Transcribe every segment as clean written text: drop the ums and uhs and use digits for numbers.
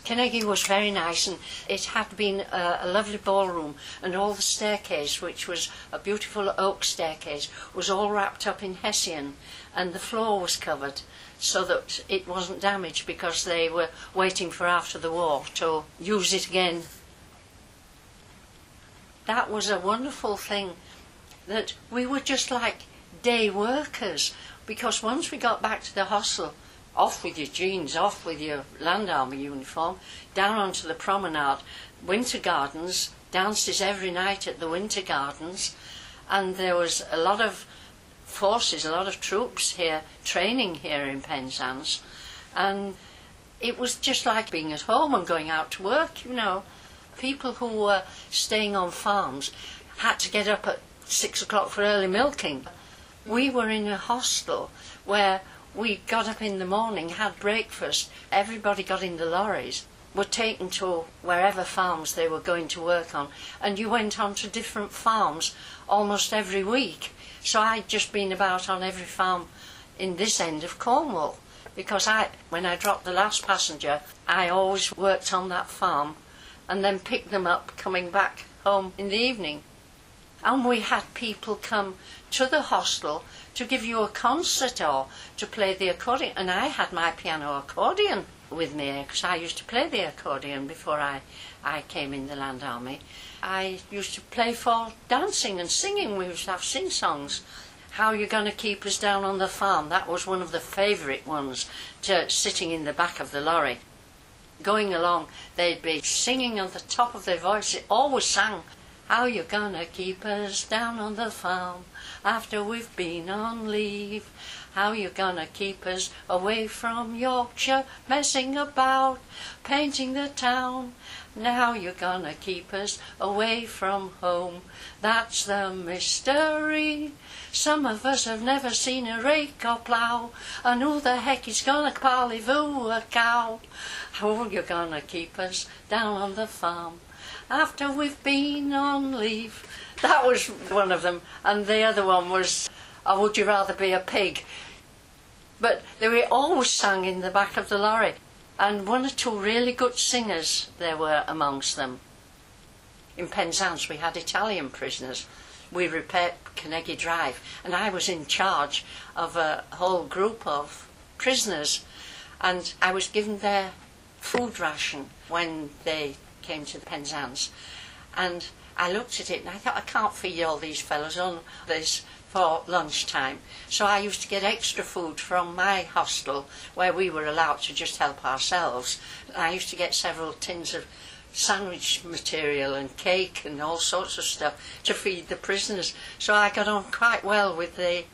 Kenegie was very nice, and it had been a lovely ballroom, and all the staircase, which was a beautiful oak staircase, was all wrapped up in hessian, and the floor was covered so that it wasn't damaged, because they were waiting for after the war to use it again. That was a wonderful thing, that we were just like day workers, because once we got back to the hostel, off with your jeans, off with your Land Army uniform, down onto the promenade, Winter Gardens, dances every night at the Winter Gardens, and there was a lot of forces, a lot of troops here, training here in Penzance, and it was just like being at home and going out to work, you know. People who were staying on farms had to get up at 6 o'clock for early milking. We were in a hostel where we got up in the morning, had breakfast, everybody got in the lorries, were taken to wherever farms they were going to work on, and you went on to different farms almost every week. So I'd just been about on every farm in this end of Cornwall, because when I dropped the last passenger, I always worked on that farm and then picked them up coming back home in the evening. And we had people come to the hostel to give you a concert or to play the accordion. And I had my piano accordion with me, because I used to play the accordion before I came in the Land Army. I used to play for dancing and singing. We used to have sing-songs. How You Gonna Keep Us Down on the Farm? That was one of the favourite ones, sitting in the back of the lorry. Going along, they'd be singing on the top of their voice. It always sang, how you gonna keep us down on the farm after we've been on leave? How you gonna keep us away from Yorkshire, messing about, painting the town? Now you're gonna keep us away from home. That's the mystery. Some of us have never seen a rake or plough, and who the heck is gonna parley-voo a cow? How you gonna keep us down on the farm after we've been on leave? That was one of them, and the other one was, oh, would you rather be a pig? But they were always sung in the back of the lorry, and one or two really good singers there were amongst them. In Penzance we had Italian prisoners. We repaired Kenegie Drive, and I was in charge of a whole group of prisoners, and I was given their food ration when they came to the Penzance. And I looked at it and I thought, I can't feed all these fellows on this for lunchtime. So I used to get extra food from my hostel, where we were allowed to just help ourselves. I used to get several tins of sandwich material and cake and all sorts of stuff to feed the prisoners. So I got on quite well with the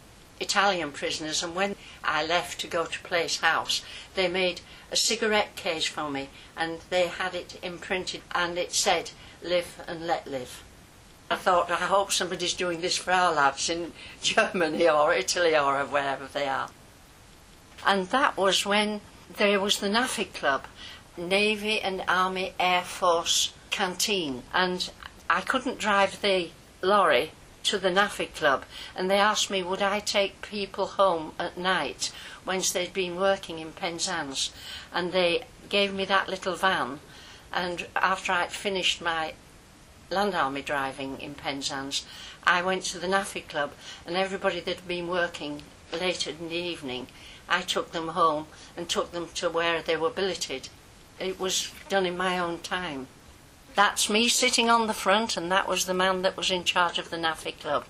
Italian prisoners, and when I left to go to Place House, they made a cigarette case for me, and they had it imprinted, and it said, "Live and let live." I thought, I hope somebody's doing this for our lads in Germany or Italy or wherever they are. And that was when there was the Nafi Club, Navy and Army Air Force canteen, and I couldn't drive the lorry to the Nafi Club, and they asked me would I take people home at night once they'd been working in Penzance, and they gave me that little van. And after I'd finished my Land Army driving in Penzance, I went to the Nafi Club, and everybody that had been working later in the evening, I took them home and took them to where they were billeted. It was done in my own time. That's me sitting on the front, and that was the man that was in charge of the Nafi Club.